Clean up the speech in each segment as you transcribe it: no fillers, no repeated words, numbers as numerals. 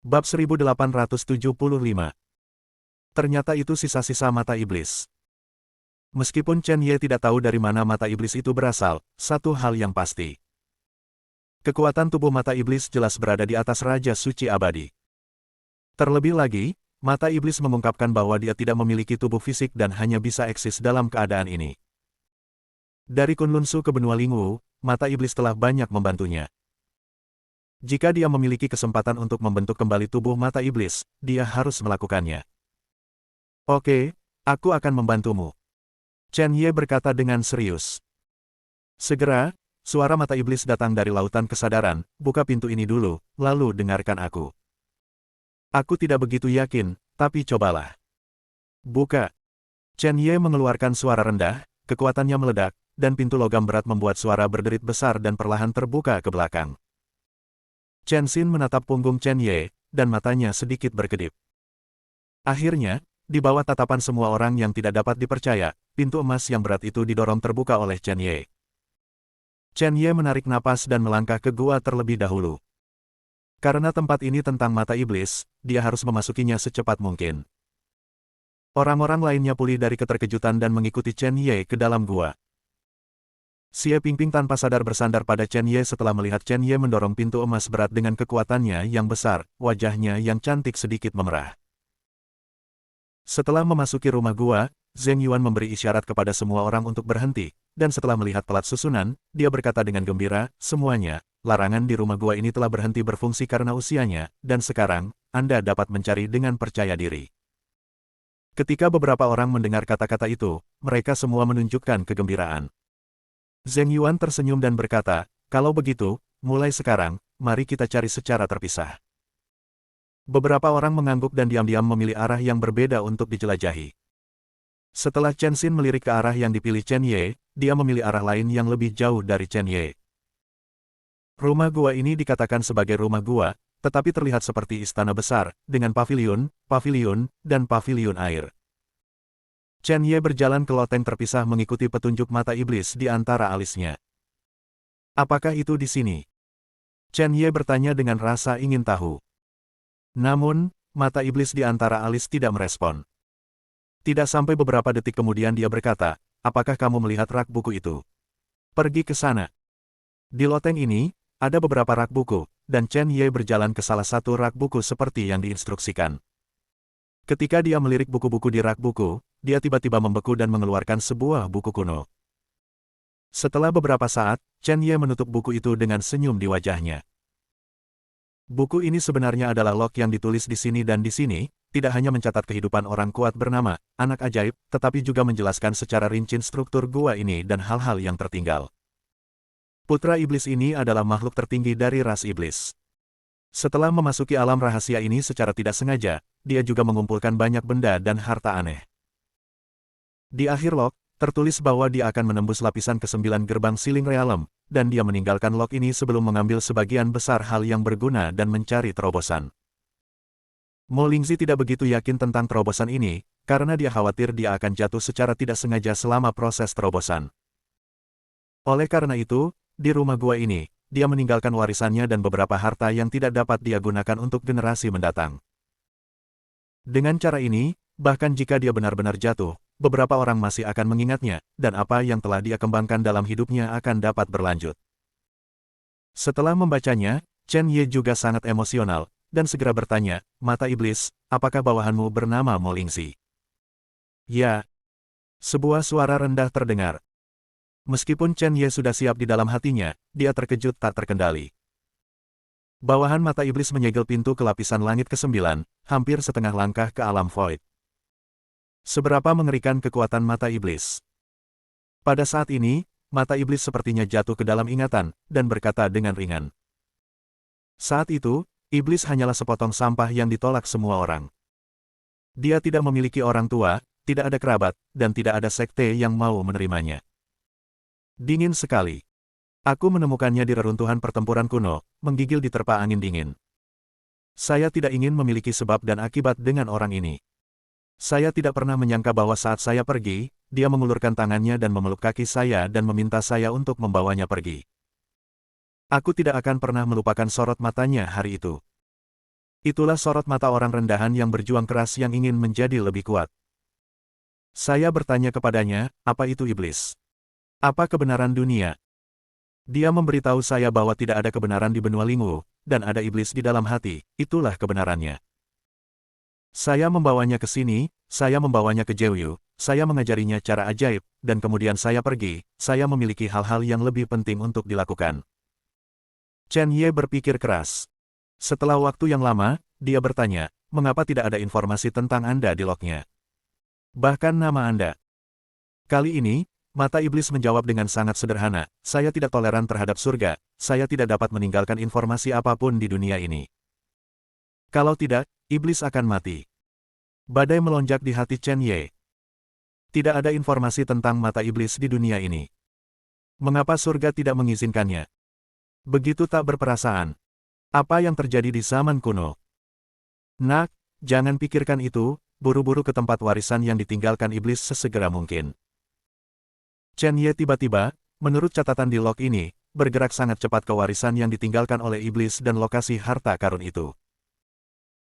Bab 1875. Ternyata itu sisa-sisa mata iblis. Meskipun Chen Ye tidak tahu dari mana mata iblis itu berasal, satu hal yang pasti. Kekuatan tubuh mata iblis jelas berada di atas Raja Suci Abadi. Terlebih lagi, mata iblis mengungkapkan bahwa dia tidak memiliki tubuh fisik dan hanya bisa eksis dalam keadaan ini. Dari Kunlun Su ke benua Lingwu, mata iblis telah banyak membantunya. Jika dia memiliki kesempatan untuk membentuk kembali tubuh mata iblis, dia harus melakukannya. Oke, aku akan membantumu. Chen Ye berkata dengan serius. Segera, suara mata iblis datang dari lautan kesadaran, buka pintu ini dulu, lalu dengarkan aku. Aku tidak begitu yakin, tapi cobalah. Buka. Chen Ye mengeluarkan suara rendah, kekuatannya meledak, dan pintu logam berat membuat suara berderit besar dan perlahan terbuka ke belakang. Chen Xin menatap punggung Chen Ye, dan matanya sedikit berkedip. Akhirnya, di bawah tatapan semua orang yang tidak dapat dipercaya, pintu emas yang berat itu didorong terbuka oleh Chen Ye. Chen Ye menarik napas dan melangkah ke gua terlebih dahulu. Karena tempat ini tentang mata iblis, dia harus memasukinya secepat mungkin. Orang-orang lainnya pulih dari keterkejutan dan mengikuti Chen Ye ke dalam gua. Xie Pingping tanpa sadar bersandar pada Chen Ye setelah melihat Chen Ye mendorong pintu emas berat dengan kekuatannya yang besar, wajahnya yang cantik sedikit memerah. Setelah memasuki rumah gua, Zheng Yuan memberi isyarat kepada semua orang untuk berhenti, dan setelah melihat pelat susunan, dia berkata dengan gembira, semuanya, larangan di rumah gua ini telah berhenti berfungsi karena usianya, dan sekarang, Anda dapat mencari dengan percaya diri. Ketika beberapa orang mendengar kata-kata itu, mereka semua menunjukkan kegembiraan. Zheng Yuan tersenyum dan berkata, kalau begitu, mulai sekarang, mari kita cari secara terpisah. Beberapa orang mengangguk dan diam-diam memilih arah yang berbeda untuk dijelajahi. Setelah Chen Xin melirik ke arah yang dipilih Chen Ye, dia memilih arah lain yang lebih jauh dari Chen Ye. Rumah gua ini dikatakan sebagai rumah gua, tetapi terlihat seperti istana besar, dengan paviliun, dan paviliun air. Chen Ye berjalan ke loteng terpisah mengikuti petunjuk mata iblis di antara alisnya. Apakah itu di sini? Chen Ye bertanya dengan rasa ingin tahu. Namun, mata iblis di antara alis tidak merespon. Tidak sampai beberapa detik kemudian dia berkata, apakah kamu melihat rak buku itu? Pergi ke sana. Di loteng ini, ada beberapa rak buku, dan Chen Ye berjalan ke salah satu rak buku seperti yang diinstruksikan. Ketika dia melirik buku-buku di rak buku, dia tiba-tiba membeku dan mengeluarkan sebuah buku kuno. Setelah beberapa saat, Chen Ye menutup buku itu dengan senyum di wajahnya. Buku ini sebenarnya adalah log yang ditulis di sini dan di sini, tidak hanya mencatat kehidupan orang kuat bernama Anak Ajaib, tetapi juga menjelaskan secara rinci struktur gua ini dan hal-hal yang tertinggal. Putra iblis ini adalah makhluk tertinggi dari ras iblis. Setelah memasuki alam rahasia ini secara tidak sengaja, dia juga mengumpulkan banyak benda dan harta aneh. Di akhir log, tertulis bahwa dia akan menembus lapisan ke-9 gerbang Siling Realm, dan dia meninggalkan log ini sebelum mengambil sebagian besar hal yang berguna dan mencari terobosan. Mo Lingzi tidak begitu yakin tentang terobosan ini, karena dia khawatir dia akan jatuh secara tidak sengaja selama proses terobosan. Oleh karena itu, di rumah gua ini, dia meninggalkan warisannya dan beberapa harta yang tidak dapat dia gunakan untuk generasi mendatang. Dengan cara ini, bahkan jika dia benar-benar jatuh, beberapa orang masih akan mengingatnya, dan apa yang telah dia kembangkan dalam hidupnya akan dapat berlanjut. Setelah membacanya, Chen Ye juga sangat emosional, dan segera bertanya, mata iblis, apakah bawahanmu bernama Mo Lingzi? Ya. Sebuah suara rendah terdengar. Meskipun Chen Ye sudah siap di dalam hatinya, dia terkejut tak terkendali. Bawahan mata iblis menyegel pintu ke lapisan langit ke-9, hampir setengah langkah ke alam void. Seberapa mengerikan kekuatan mata iblis. Pada saat ini, mata iblis sepertinya jatuh ke dalam ingatan, dan berkata dengan ringan. Saat itu, iblis hanyalah sepotong sampah yang ditolak semua orang. Dia tidak memiliki orang tua, tidak ada kerabat, dan tidak ada sekte yang mau menerimanya. Dingin sekali. Aku menemukannya di reruntuhan pertempuran kuno, menggigil diterpa angin dingin. Saya tidak ingin memiliki sebab dan akibat dengan orang ini. Saya tidak pernah menyangka bahwa saat saya pergi, dia mengulurkan tangannya dan memeluk kaki saya dan meminta saya untuk membawanya pergi. Aku tidak akan pernah melupakan sorot matanya hari itu. Itulah sorot mata orang rendahan yang berjuang keras yang ingin menjadi lebih kuat. Saya bertanya kepadanya, apa itu iblis? Apa kebenaran dunia? Dia memberitahu saya bahwa tidak ada kebenaran di benua Lingwu, dan ada iblis di dalam hati, itulah kebenarannya. Saya membawanya ke sini, saya membawanya ke Jeoyu, saya mengajarinya cara ajaib, dan kemudian saya pergi, saya memiliki hal-hal yang lebih penting untuk dilakukan. Chen Ye berpikir keras. Setelah waktu yang lama, dia bertanya, mengapa tidak ada informasi tentang Anda di lognya? Bahkan nama Anda. Kali ini, mata iblis menjawab dengan sangat sederhana, saya tidak toleran terhadap surga, saya tidak dapat meninggalkan informasi apapun di dunia ini. Kalau tidak, iblis akan mati. Badai melonjak di hati Chen Ye. Tidak ada informasi tentang mata iblis di dunia ini. Mengapa surga tidak mengizinkannya? Begitu tak berperasaan. Apa yang terjadi di zaman kuno? Nak, jangan pikirkan itu, buru-buru ke tempat warisan yang ditinggalkan iblis sesegera mungkin. Chen Ye tiba-tiba, menurut catatan di log ini, bergerak sangat cepat ke warisan yang ditinggalkan oleh iblis dan lokasi harta karun itu.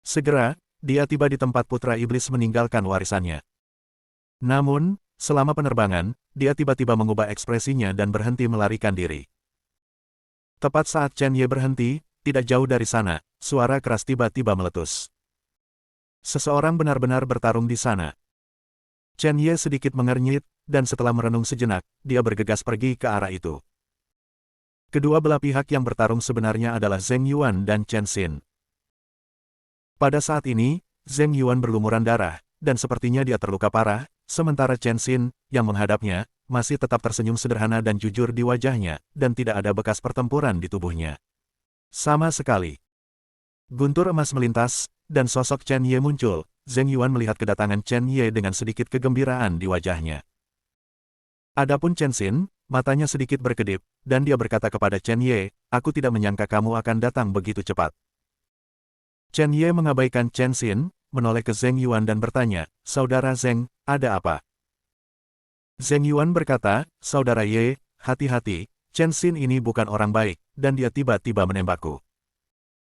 Segera, dia tiba di tempat putra iblis meninggalkan warisannya. Namun, selama penerbangan, dia tiba-tiba mengubah ekspresinya dan berhenti melarikan diri. Tepat saat Chen Ye berhenti, tidak jauh dari sana, suara keras tiba-tiba meletus. Seseorang benar-benar bertarung di sana. Chen Ye sedikit mengernyit, dan setelah merenung sejenak, dia bergegas pergi ke arah itu. Kedua belah pihak yang bertarung sebenarnya adalah Zheng Yuan dan Chen Xin. Pada saat ini, Zheng Yuan berlumuran darah, dan sepertinya dia terluka parah, sementara Chen Xin, yang menghadapnya, masih tetap tersenyum sederhana dan jujur di wajahnya, dan tidak ada bekas pertempuran di tubuhnya. Sama sekali. Guntur emas melintas, dan sosok Chen Ye muncul. Zheng Yuan melihat kedatangan Chen Ye dengan sedikit kegembiraan di wajahnya. Adapun Chen Xin, matanya sedikit berkedip, dan dia berkata kepada Chen Ye, aku tidak menyangka kamu akan datang begitu cepat. Chen Ye mengabaikan Chen Xin, menoleh ke Zheng Yuan dan bertanya, Saudara Zheng, ada apa? Zheng Yuan berkata, Saudara Ye, hati-hati, Chen Xin ini bukan orang baik, dan dia tiba-tiba menembakku.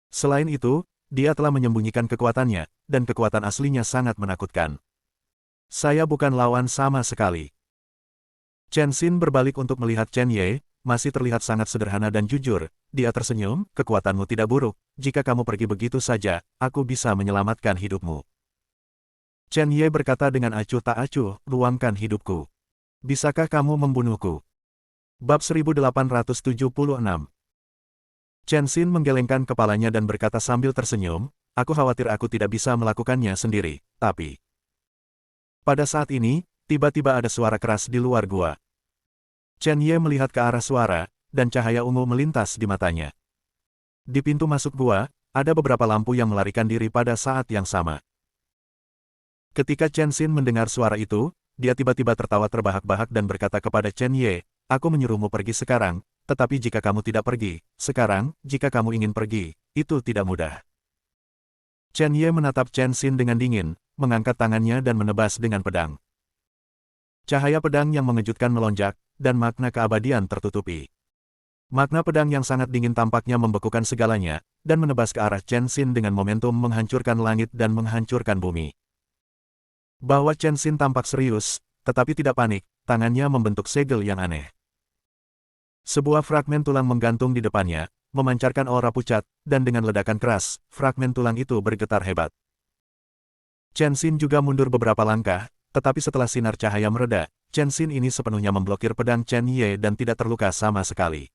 Selain itu, dia telah menyembunyikan kekuatannya, dan kekuatan aslinya sangat menakutkan. Saya bukan lawan sama sekali. Chen Xin berbalik untuk melihat Chen Ye, masih terlihat sangat sederhana dan jujur. Dia tersenyum, kekuatanmu tidak buruk, jika kamu pergi begitu saja, aku bisa menyelamatkan hidupmu. Chen Ye berkata dengan acuh tak acuh, luangkan hidupku. Bisakah kamu membunuhku? Bab 1876. Chen Xin menggelengkan kepalanya dan berkata sambil tersenyum, aku khawatir aku tidak bisa melakukannya sendiri, tapi... Pada saat ini, tiba-tiba ada suara keras di luar gua. Chen Ye melihat ke arah suara, dan cahaya ungu melintas di matanya. Di pintu masuk gua, ada beberapa lampu yang melarikan diri pada saat yang sama. Ketika Chen Xin mendengar suara itu, dia tiba-tiba tertawa terbahak-bahak dan berkata kepada Chen Ye, aku menyuruhmu pergi sekarang, tetapi jika kamu tidak pergi, sekarang, jika kamu ingin pergi, itu tidak mudah. Chen Ye menatap Chen Xin dengan dingin, mengangkat tangannya dan menebas dengan pedang. Cahaya pedang yang mengejutkan melonjak, dan makna keabadian tertutupi. Makna pedang yang sangat dingin tampaknya membekukan segalanya, dan menebas ke arah Chen Xin dengan momentum menghancurkan langit dan menghancurkan bumi. Bahwa Chen Xin tampak serius, tetapi tidak panik, tangannya membentuk segel yang aneh. Sebuah fragmen tulang menggantung di depannya, memancarkan aura pucat, dan dengan ledakan keras, fragmen tulang itu bergetar hebat. Chen Xin juga mundur beberapa langkah, tetapi setelah sinar cahaya mereda, Chen Xin ini sepenuhnya memblokir pedang Chen Ye dan tidak terluka sama sekali.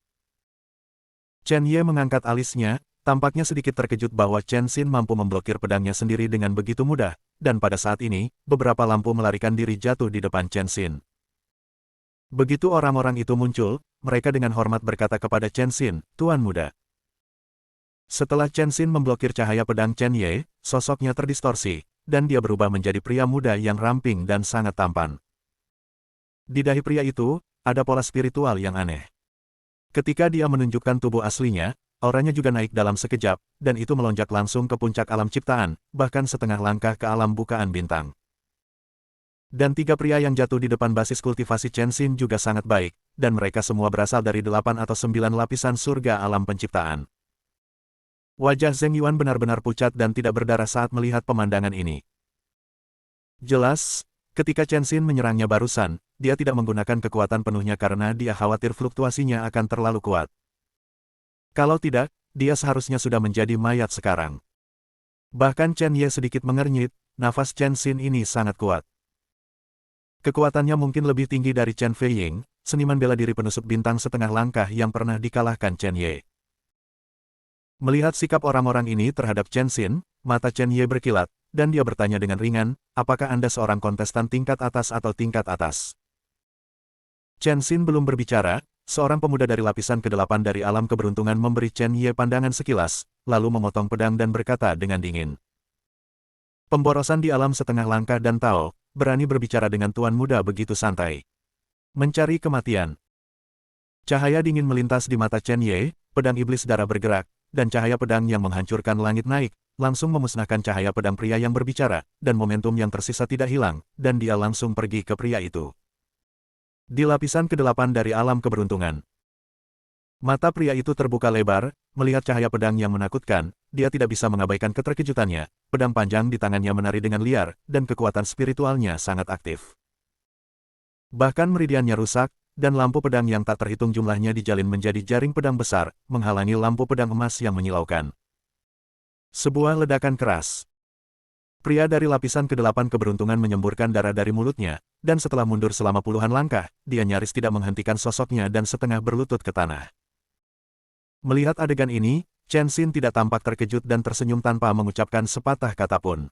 Chen Ye mengangkat alisnya, tampaknya sedikit terkejut bahwa Chen Xin mampu memblokir pedangnya sendiri dengan begitu mudah, dan pada saat ini, beberapa lampu melarikan diri jatuh di depan Chen Xin. Begitu orang-orang itu muncul, mereka dengan hormat berkata kepada Chen Xin, Tuan Muda. Setelah Chen Xin memblokir cahaya pedang Chen Ye, sosoknya terdistorsi, dan dia berubah menjadi pria muda yang ramping dan sangat tampan. Di dahi pria itu, ada pola spiritual yang aneh. Ketika dia menunjukkan tubuh aslinya, auranya juga naik dalam sekejap, dan itu melonjak langsung ke puncak alam ciptaan, bahkan setengah langkah ke alam bukaan bintang. Dan tiga pria yang jatuh di depan basis kultivasi Chen Xin juga sangat baik, dan mereka semua berasal dari 8 atau 9 lapisan surga alam penciptaan. Wajah Zheng Yuan benar-benar pucat dan tidak berdarah saat melihat pemandangan ini. Jelas, ketika Chen Xin menyerangnya barusan, dia tidak menggunakan kekuatan penuhnya karena dia khawatir fluktuasinya akan terlalu kuat. Kalau tidak, dia seharusnya sudah menjadi mayat sekarang. Bahkan Chen Ye sedikit mengernyit, nafas Chen Xin ini sangat kuat. Kekuatannya mungkin lebih tinggi dari Chen Feiying, seniman bela diri penusuk bintang setengah langkah yang pernah dikalahkan Chen Ye. Melihat sikap orang-orang ini terhadap Chen Xin, mata Chen Ye berkilat, dan dia bertanya dengan ringan, apakah Anda seorang kontestan tingkat atas atau tingkat atas? Chen Xin belum berbicara, seorang pemuda dari lapisan ke-8 dari alam keberuntungan memberi Chen Ye pandangan sekilas, lalu memotong pedang dan berkata dengan dingin. Pemborosan di alam setengah langkah dan Tao, berani berbicara dengan tuan muda begitu santai. Mencari kematian. Cahaya dingin melintas di mata Chen Ye, pedang iblis darah bergerak, dan cahaya pedang yang menghancurkan langit naik, langsung memusnahkan cahaya pedang pria yang berbicara, dan momentum yang tersisa tidak hilang, dan dia langsung pergi ke pria itu. Di lapisan ke-8 dari alam keberuntungan. Mata pria itu terbuka lebar, melihat cahaya pedang yang menakutkan, dia tidak bisa mengabaikan keterkejutannya, pedang panjang di tangannya menari dengan liar, dan kekuatan spiritualnya sangat aktif. Bahkan meridiannya rusak, dan lampu pedang yang tak terhitung jumlahnya dijalin menjadi jaring pedang besar, menghalangi lampu pedang emas yang menyilaukan. Sebuah ledakan keras. Pria dari lapisan ke-8 keberuntungan menyemburkan darah dari mulutnya, dan setelah mundur selama puluhan langkah, dia nyaris tidak menghentikan sosoknya dan setengah berlutut ke tanah. Melihat adegan ini, Chen Xin tidak tampak terkejut dan tersenyum tanpa mengucapkan sepatah kata pun.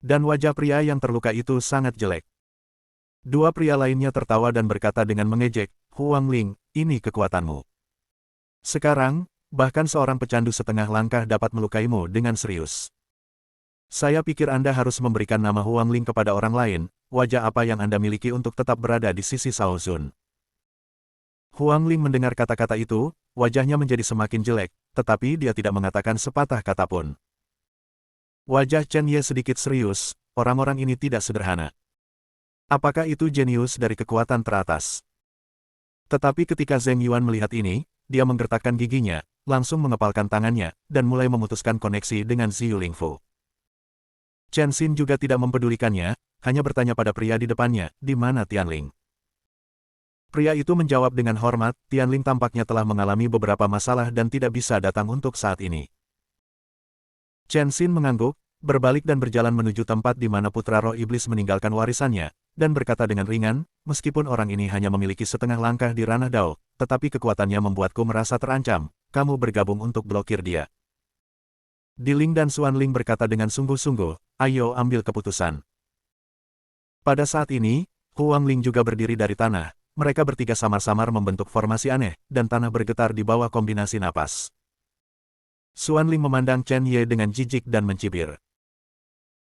Dan wajah pria yang terluka itu sangat jelek. Dua pria lainnya tertawa dan berkata dengan mengejek, Huang Ling, ini kekuatanmu. Sekarang, bahkan seorang pecandu setengah langkah dapat melukaimu dengan serius. Saya pikir Anda harus memberikan nama Huang Ling kepada orang lain, wajah apa yang Anda miliki untuk tetap berada di sisi Shao Zun. Huang Ling mendengar kata-kata itu, wajahnya menjadi semakin jelek, tetapi dia tidak mengatakan sepatah kata pun. Wajah Chen Ye sedikit serius, orang-orang ini tidak sederhana. Apakah itu jenius dari kekuatan teratas? Tetapi ketika Zheng Yuan melihat ini, dia menggertakkan giginya, langsung mengepalkan tangannya, dan mulai memutuskan koneksi dengan Zhu Lingfu. Chen Xin juga tidak mempedulikannya, hanya bertanya pada pria di depannya, di mana Tianling? Pria itu menjawab dengan hormat, Tianling tampaknya telah mengalami beberapa masalah dan tidak bisa datang untuk saat ini. Chen Xin mengangguk, berbalik dan berjalan menuju tempat di mana putra roh iblis meninggalkan warisannya, dan berkata dengan ringan, meskipun orang ini hanya memiliki setengah langkah di ranah Dao, tetapi kekuatannya membuatku merasa terancam, kamu bergabung untuk blokir dia. Diling dan Xuan Ling berkata dengan sungguh-sungguh, ayo ambil keputusan. Pada saat ini, Huang Ling juga berdiri dari tanah, mereka bertiga samar-samar membentuk formasi aneh, dan tanah bergetar di bawah kombinasi napas. Xuan Ling memandang Chen Ye dengan jijik dan mencibir.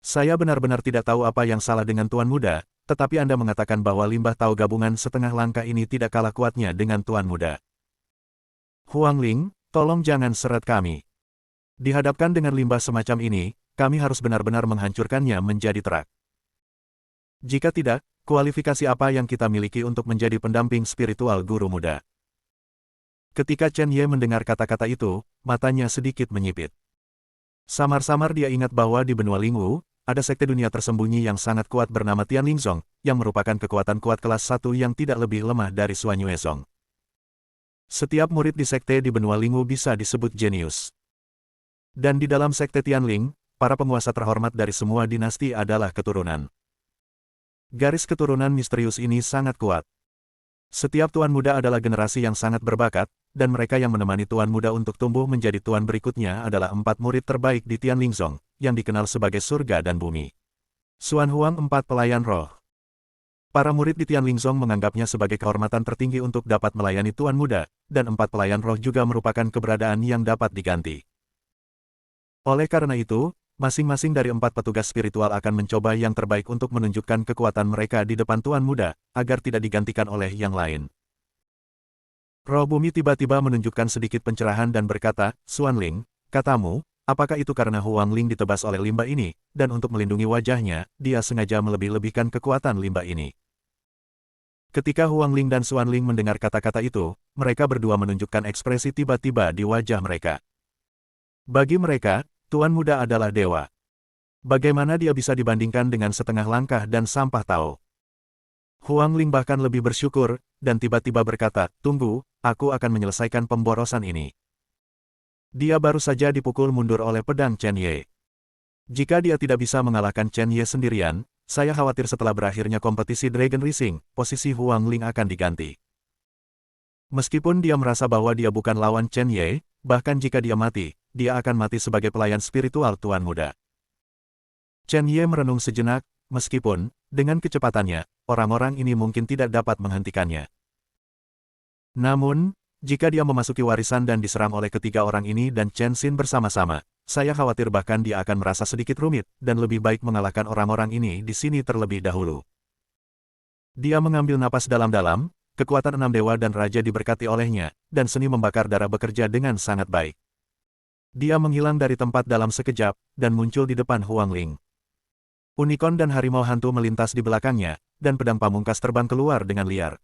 Saya benar-benar tidak tahu apa yang salah dengan Tuan Muda, tetapi Anda mengatakan bahwa limbah Tao gabungan setengah langkah ini tidak kalah kuatnya dengan Tuan Muda. Huang Ling, tolong jangan seret kami. Dihadapkan dengan limbah semacam ini, kami harus benar-benar menghancurkannya menjadi terak. Jika tidak, kualifikasi apa yang kita miliki untuk menjadi pendamping spiritual guru muda? Ketika Chen Ye mendengar kata-kata itu, matanya sedikit menyipit. Samar-samar dia ingat bahwa di benua Lingwu, ada sekte dunia tersembunyi yang sangat kuat bernama Tianling Zong, yang merupakan kekuatan kuat kelas 1 yang tidak lebih lemah dari Xuan Yue Zong. Setiap murid di sekte di benua Lingwu bisa disebut jenius. Dan di dalam sekte Tianling, para penguasa terhormat dari semua dinasti adalah keturunan. Garis keturunan misterius ini sangat kuat. Setiap tuan muda adalah generasi yang sangat berbakat, dan mereka yang menemani tuan muda untuk tumbuh menjadi tuan berikutnya adalah 4 murid terbaik di Tianling Zong, yang dikenal sebagai surga dan bumi. Xuan Huang 4 pelayan roh. Para murid di Tianling Zong menganggapnya sebagai kehormatan tertinggi untuk dapat melayani tuan muda, dan 4 pelayan roh juga merupakan keberadaan yang dapat diganti. Oleh karena itu, masing-masing dari 4 petugas spiritual akan mencoba yang terbaik untuk menunjukkan kekuatan mereka di depan tuan muda, agar tidak digantikan oleh yang lain. Roh bumi tiba-tiba menunjukkan sedikit pencerahan dan berkata, Xuan Ling, katamu, apakah itu karena Huang Ling ditebas oleh limbah ini, dan untuk melindungi wajahnya, dia sengaja melebih-lebihkan kekuatan limbah ini. Ketika Huang Ling dan Xuan Ling mendengar kata-kata itu, mereka berdua menunjukkan ekspresi tiba-tiba di wajah mereka. Bagi mereka, Tuan Muda adalah dewa. Bagaimana dia bisa dibandingkan dengan setengah langkah dan sampah Tao? Huang Ling bahkan lebih bersyukur, dan tiba-tiba berkata, tunggu, aku akan menyelesaikan pemborosan ini. Dia baru saja dipukul mundur oleh pedang Chen Ye. Jika dia tidak bisa mengalahkan Chen Ye sendirian, saya khawatir setelah berakhirnya kompetisi Dragon Rising, posisi Huang Ling akan diganti. Meskipun dia merasa bahwa dia bukan lawan Chen Ye, bahkan jika dia mati, dia akan mati sebagai pelayan spiritual Tuan Muda. Chen Ye merenung sejenak, meskipun, dengan kecepatannya, orang-orang ini mungkin tidak dapat menghentikannya. Namun, jika dia memasuki warisan dan diserang oleh ketiga orang ini dan Chen Xin bersama-sama, saya khawatir bahkan dia akan merasa sedikit rumit, dan lebih baik mengalahkan orang-orang ini di sini terlebih dahulu. Dia mengambil napas dalam-dalam, kekuatan enam dewa dan raja diberkati olehnya, dan seni membakar darah bekerja dengan sangat baik. Dia menghilang dari tempat dalam sekejap, dan muncul di depan Huang Ling. Unicorn dan harimau hantu melintas di belakangnya, dan pedang pamungkas terbang keluar dengan liar.